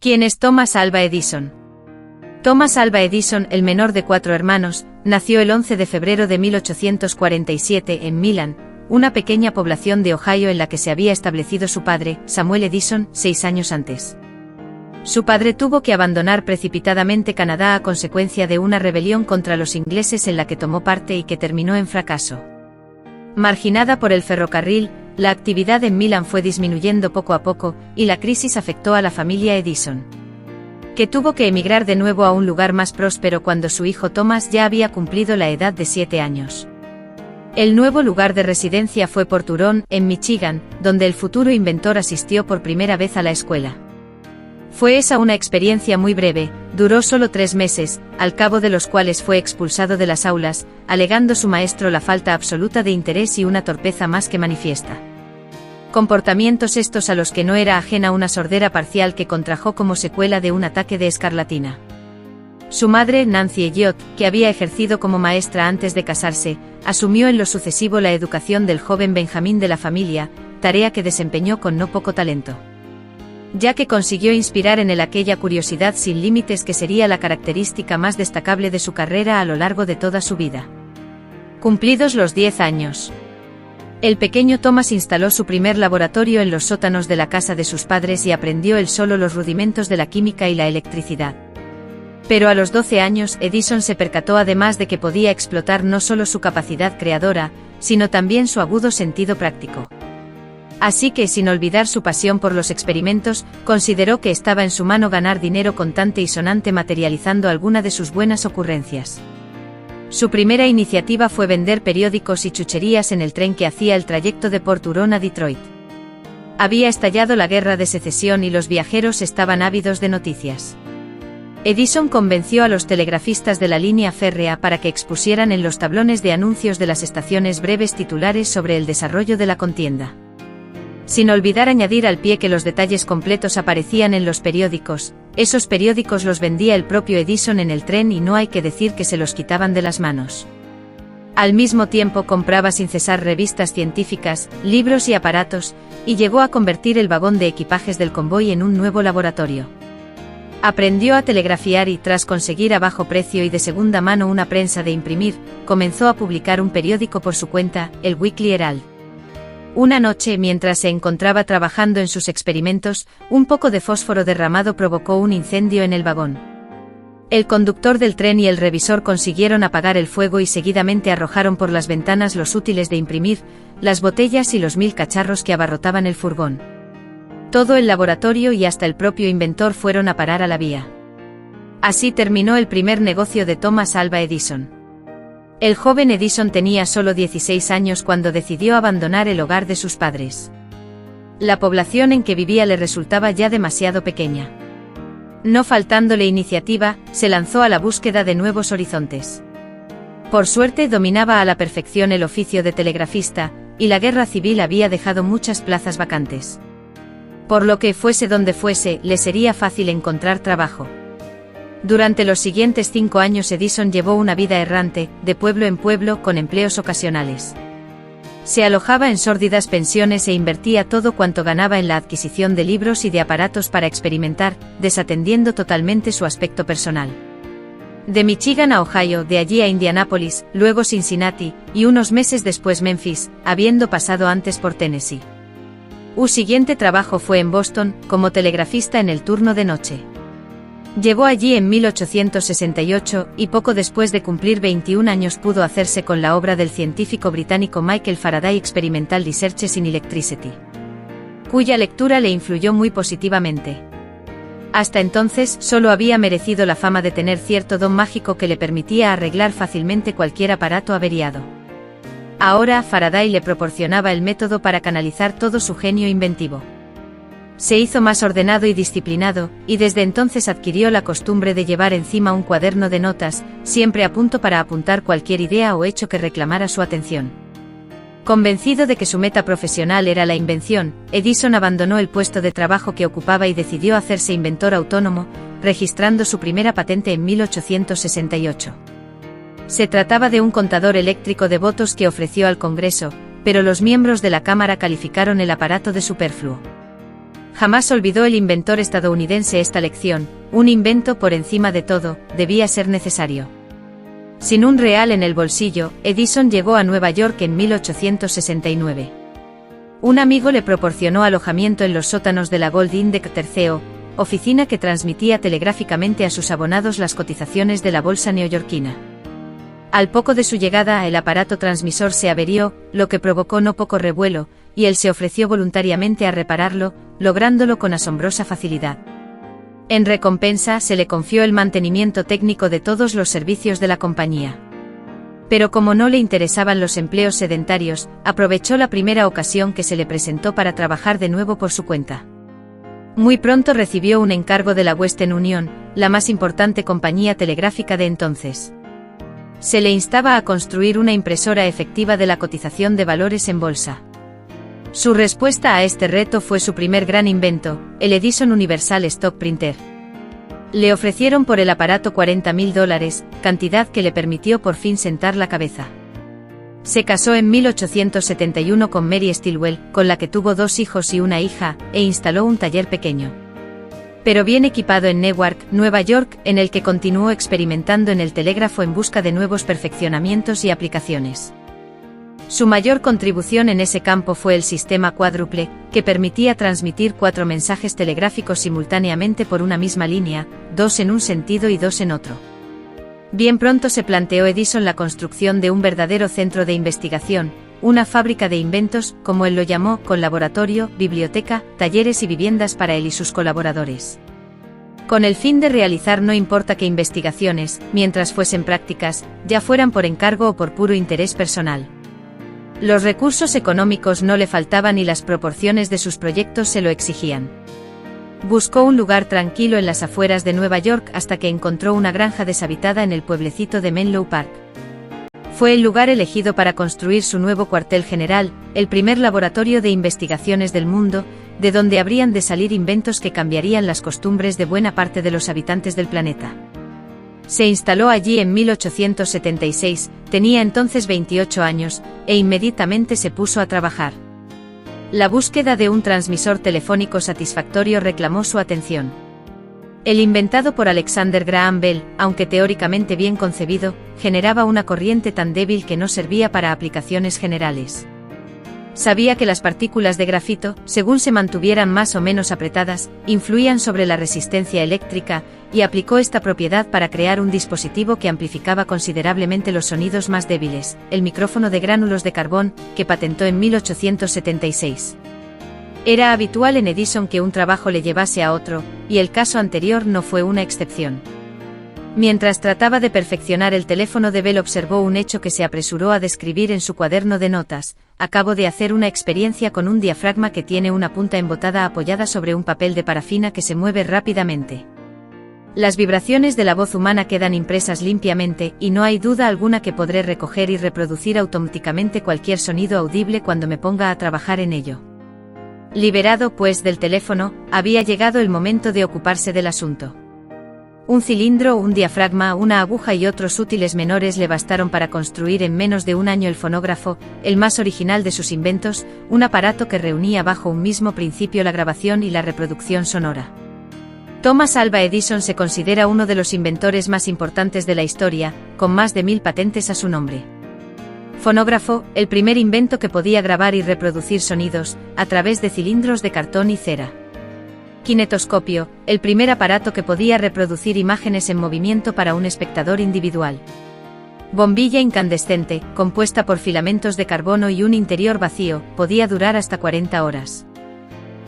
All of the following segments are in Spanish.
¿Quién es Thomas Alva Edison? Thomas Alva Edison, el menor de 4 hermanos, nació el 11 de febrero de 1847 en Milán, una pequeña población de Ohio en la que se había establecido su padre, Samuel Edison, 6 años antes. Su padre tuvo que abandonar precipitadamente Canadá a consecuencia de una rebelión contra los ingleses en la que tomó parte y que terminó en fracaso. Marginada por el ferrocarril, la actividad en Milán fue disminuyendo poco a poco, y la crisis afectó a la familia Edison, que tuvo que emigrar de nuevo a un lugar más próspero cuando su hijo Thomas ya había cumplido la edad de 7 años. El nuevo lugar de residencia fue Port Huron, en Michigan, donde el futuro inventor asistió por primera vez a la escuela. Fue esa una experiencia muy breve, duró solo 3 meses, al cabo de los cuales fue expulsado de las aulas, alegando su maestro la falta absoluta de interés y una torpeza más que manifiesta. Comportamientos estos a los que no era ajena una sordera parcial que contrajo como secuela de un ataque de escarlatina. Su madre, Nancy Elliot, que había ejercido como maestra antes de casarse, asumió en lo sucesivo la educación del joven Benjamín de la familia, tarea que desempeñó con no poco talento, ya que consiguió inspirar en él aquella curiosidad sin límites que sería la característica más destacable de su carrera a lo largo de toda su vida. Cumplidos los 10 años, el pequeño Thomas instaló su primer laboratorio en los sótanos de la casa de sus padres y aprendió él solo los rudimentos de la química y la electricidad. Pero a los 12 años Edison se percató además de que podía explotar no solo su capacidad creadora, sino también su agudo sentido práctico. Así que, sin olvidar su pasión por los experimentos, consideró que estaba en su mano ganar dinero contante y sonante materializando alguna de sus buenas ocurrencias. Su primera iniciativa fue vender periódicos y chucherías en el tren que hacía el trayecto de Port Huron a Detroit. Había estallado la Guerra de Secesión y los viajeros estaban ávidos de noticias. Edison convenció a los telegrafistas de la línea férrea para que expusieran en los tablones de anuncios de las estaciones breves titulares sobre el desarrollo de la contienda. Sin olvidar añadir al pie que los detalles completos aparecían en los periódicos, esos periódicos los vendía el propio Edison en el tren y no hay que decir que se los quitaban de las manos. Al mismo tiempo compraba sin cesar revistas científicas, libros y aparatos, y llegó a convertir el vagón de equipajes del convoy en un nuevo laboratorio. Aprendió a telegrafiar y, tras conseguir a bajo precio y de segunda mano una prensa de imprimir, comenzó a publicar un periódico por su cuenta, el Weekly Herald. Una noche, mientras se encontraba trabajando en sus experimentos, un poco de fósforo derramado provocó un incendio en el vagón. El conductor del tren y el revisor consiguieron apagar el fuego y seguidamente arrojaron por las ventanas los útiles de imprimir, las botellas y los 1000 cacharros que abarrotaban el furgón. Todo el laboratorio y hasta el propio inventor fueron a parar a la vía. Así terminó el primer negocio de Thomas Alva Edison. El joven Edison tenía solo 16 años cuando decidió abandonar el hogar de sus padres. La población en que vivía le resultaba ya demasiado pequeña. No faltándole iniciativa, se lanzó a la búsqueda de nuevos horizontes. Por suerte dominaba a la perfección el oficio de telegrafista, y la guerra civil había dejado muchas plazas vacantes. Por lo que fuese donde fuese, le sería fácil encontrar trabajo. Durante los siguientes 5 años Edison llevó una vida errante, de pueblo en pueblo, con empleos ocasionales. Se alojaba en sórdidas pensiones e invertía todo cuanto ganaba en la adquisición de libros y de aparatos para experimentar, desatendiendo totalmente su aspecto personal. De Michigan a Ohio, de allí a Indianápolis, luego Cincinnati, y unos meses después Memphis, habiendo pasado antes por Tennessee. Su siguiente trabajo fue en Boston, como telegrafista en el turno de noche. Llegó allí en 1868, y poco después de cumplir 21 años pudo hacerse con la obra del científico británico Michael Faraday Experimental Researches in Electricity, cuya lectura le influyó muy positivamente. Hasta entonces, solo había merecido la fama de tener cierto don mágico que le permitía arreglar fácilmente cualquier aparato averiado. Ahora, Faraday le proporcionaba el método para canalizar todo su genio inventivo. Se hizo más ordenado y disciplinado, y desde entonces adquirió la costumbre de llevar encima un cuaderno de notas, siempre a punto para apuntar cualquier idea o hecho que reclamara su atención. Convencido de que su meta profesional era la invención, Edison abandonó el puesto de trabajo que ocupaba y decidió hacerse inventor autónomo, registrando su primera patente en 1868. Se trataba de un contador eléctrico de votos que ofreció al Congreso, pero los miembros de la Cámara calificaron el aparato de superfluo. Jamás olvidó el inventor estadounidense esta lección: un invento por encima de todo, debía ser necesario. Sin un real en el bolsillo, Edison llegó a Nueva York en 1869. Un amigo le proporcionó alojamiento en los sótanos de la Gold Index III, oficina que transmitía telegráficamente a sus abonados las cotizaciones de la bolsa neoyorquina. Al poco de su llegada, el aparato transmisor se averió, lo que provocó no poco revuelo, y él se ofreció voluntariamente a repararlo, lográndolo con asombrosa facilidad. En recompensa, se le confió el mantenimiento técnico de todos los servicios de la compañía. Pero como no le interesaban los empleos sedentarios, aprovechó la primera ocasión que se le presentó para trabajar de nuevo por su cuenta. Muy pronto recibió un encargo de la Western Union, la más importante compañía telegráfica de entonces. Se le instaba a construir una impresora efectiva de la cotización de valores en bolsa. Su respuesta a este reto fue su primer gran invento, el Edison Universal Stock Printer. Le ofrecieron por el aparato $40.000, cantidad que le permitió por fin sentar la cabeza. Se casó en 1871 con Mary Stilwell, con la que tuvo 2 hijos y una hija, e instaló un taller pequeño, pero bien equipado en Newark, Nueva York, en el que continuó experimentando en el telégrafo en busca de nuevos perfeccionamientos y aplicaciones. Su mayor contribución en ese campo fue el sistema cuádruple, que permitía transmitir 4 mensajes telegráficos simultáneamente por una misma línea, 2 en un sentido y 2 en otro. Bien pronto se planteó Edison la construcción de un verdadero centro de investigación, una fábrica de inventos, como él lo llamó, con laboratorio, biblioteca, talleres y viviendas para él y sus colaboradores. Con el fin de realizar no importa qué investigaciones, mientras fuesen prácticas, ya fueran por encargo o por puro interés personal. Los recursos económicos no le faltaban y las proporciones de sus proyectos se lo exigían. Buscó un lugar tranquilo en las afueras de Nueva York hasta que encontró una granja deshabitada en el pueblecito de Menlo Park. Fue el lugar elegido para construir su nuevo cuartel general, el primer laboratorio de investigaciones del mundo, de donde habrían de salir inventos que cambiarían las costumbres de buena parte de los habitantes del planeta. Se instaló allí en 1876, tenía entonces 28 años, e inmediatamente se puso a trabajar. La búsqueda de un transmisor telefónico satisfactorio reclamó su atención. El inventado por Alexander Graham Bell, aunque teóricamente bien concebido, generaba una corriente tan débil que no servía para aplicaciones generales. Sabía que las partículas de grafito, según se mantuvieran más o menos apretadas, influían sobre la resistencia eléctrica, y aplicó esta propiedad para crear un dispositivo que amplificaba considerablemente los sonidos más débiles, el micrófono de gránulos de carbón, que patentó en 1876. Era habitual en Edison que un trabajo le llevase a otro, y el caso anterior no fue una excepción. Mientras trataba de perfeccionar el teléfono de Bell, observó un hecho que se apresuró a describir en su cuaderno de notas: acabo de hacer una experiencia con un diafragma que tiene una punta embotada apoyada sobre un papel de parafina que se mueve rápidamente. Las vibraciones de la voz humana quedan impresas limpiamente, y no hay duda alguna que podré recoger y reproducir automáticamente cualquier sonido audible cuando me ponga a trabajar en ello. Liberado, pues, del teléfono, había llegado el momento de ocuparse del asunto. Un cilindro, un diafragma, una aguja y otros útiles menores le bastaron para construir en menos de un año el fonógrafo, el más original de sus inventos, un aparato que reunía bajo un mismo principio la grabación y la reproducción sonora. Thomas Alva Edison se considera uno de los inventores más importantes de la historia, con más de 1000 patentes a su nombre. Fonógrafo, el primer invento que podía grabar y reproducir sonidos, a través de cilindros de cartón y cera. Kinetoscopio, el primer aparato que podía reproducir imágenes en movimiento para un espectador individual. Bombilla incandescente, compuesta por filamentos de carbono y un interior vacío, podía durar hasta 40 horas.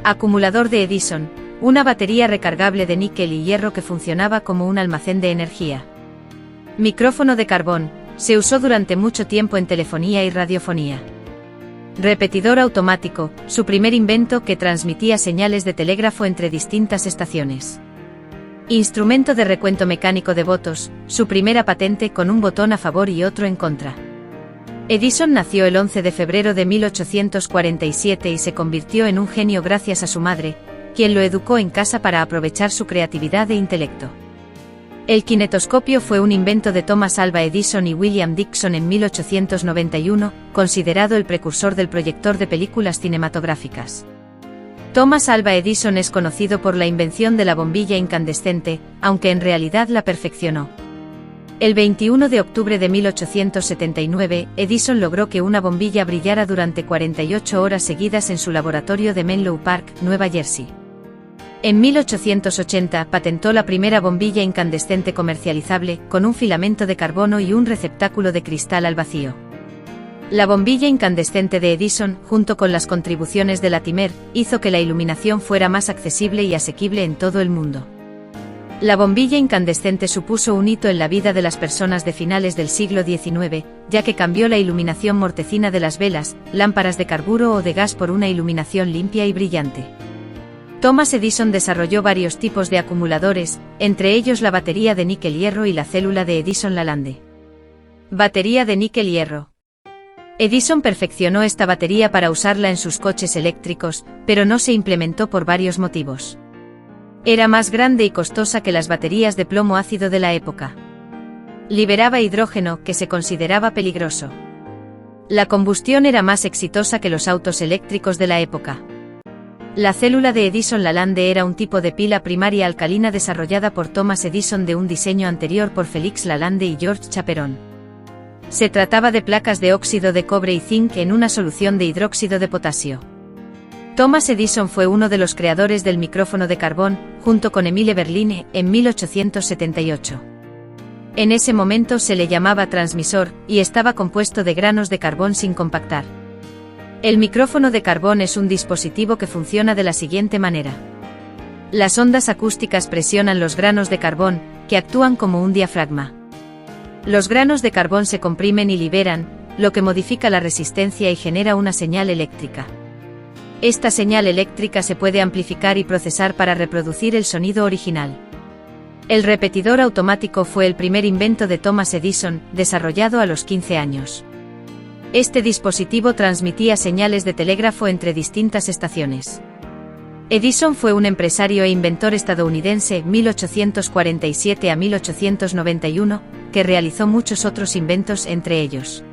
Acumulador de Edison, una batería recargable de níquel y hierro que funcionaba como un almacén de energía. Micrófono de carbón, se usó durante mucho tiempo en telefonía y radiofonía. Repetidor automático, su primer invento que transmitía señales de telégrafo entre distintas estaciones. Instrumento de recuento mecánico de votos, su primera patente con un botón a favor y otro en contra. Edison nació el 11 de febrero de 1847 y se convirtió en un genio gracias a su madre, quien lo educó en casa para aprovechar su creatividad e intelecto. El kinetoscopio fue un invento de Thomas Alva Edison y William Dickson en 1891, considerado el precursor del proyector de películas cinematográficas. Thomas Alva Edison es conocido por la invención de la bombilla incandescente, aunque en realidad la perfeccionó. El 21 de octubre de 1879, Edison logró que una bombilla brillara durante 48 horas seguidas en su laboratorio de Menlo Park, Nueva Jersey. En 1880 patentó la primera bombilla incandescente comercializable, con un filamento de carbono y un receptáculo de cristal al vacío. La bombilla incandescente de Edison, junto con las contribuciones de Latimer, hizo que la iluminación fuera más accesible y asequible en todo el mundo. La bombilla incandescente supuso un hito en la vida de las personas de finales del siglo XIX, ya que cambió la iluminación mortecina de las velas, lámparas de carburo o de gas por una iluminación limpia y brillante. Thomas Edison desarrolló varios tipos de acumuladores, entre ellos la batería de níquel-hierro y la célula de Edison-Lalande. Batería de níquel-hierro. Edison perfeccionó esta batería para usarla en sus coches eléctricos, pero no se implementó por varios motivos. Era más grande y costosa que las baterías de plomo ácido de la época. Liberaba hidrógeno, que se consideraba peligroso. La combustión era más exitosa que los autos eléctricos de la época. La célula de Edison-Lalande era un tipo de pila primaria alcalina desarrollada por Thomas Edison de un diseño anterior por Félix Lalande y George Chaperon. Se trataba de placas de óxido de cobre y zinc en una solución de hidróxido de potasio. Thomas Edison fue uno de los creadores del micrófono de carbón, junto con Emile Berline, en 1878. En ese momento se le llamaba transmisor, y estaba compuesto de granos de carbón sin compactar. El micrófono de carbón es un dispositivo que funciona de la siguiente manera. Las ondas acústicas presionan los granos de carbón, que actúan como un diafragma. Los granos de carbón se comprimen y liberan, lo que modifica la resistencia y genera una señal eléctrica. Esta señal eléctrica se puede amplificar y procesar para reproducir el sonido original. El repetidor automático fue el primer invento de Thomas Edison, desarrollado a los 15 años. Este dispositivo transmitía señales de telégrafo entre distintas estaciones. Edison fue un empresario e inventor estadounidense 1847 a 1891, que realizó muchos otros inventos entre ellos.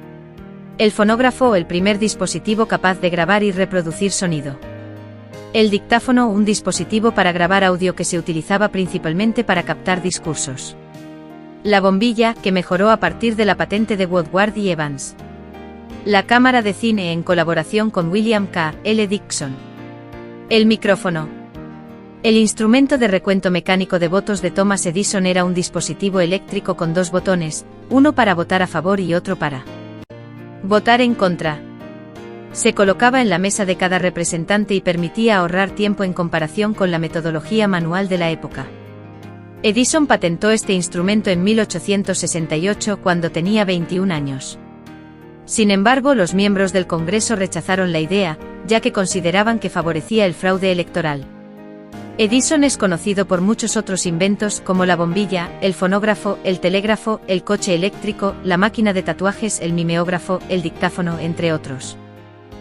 El fonógrafo, el primer dispositivo capaz de grabar y reproducir sonido. El dictáfono, un dispositivo para grabar audio que se utilizaba principalmente para captar discursos. La bombilla, que mejoró a partir de la patente de Woodward y Evans. La cámara de cine en colaboración con William K. L. Dixon. El micrófono. El instrumento de recuento mecánico de votos de Thomas Edison era un dispositivo eléctrico con dos botones, uno para votar a favor y otro para votar en contra. Se colocaba en la mesa de cada representante y permitía ahorrar tiempo en comparación con la metodología manual de la época. Edison patentó este instrumento en 1868 cuando tenía 21 años. Sin embargo, los miembros del Congreso rechazaron la idea, ya que consideraban que favorecía el fraude electoral. Edison es conocido por muchos otros inventos como la bombilla, el fonógrafo, el telégrafo, el coche eléctrico, la máquina de tatuajes, el mimeógrafo, el dictáfono, entre otros.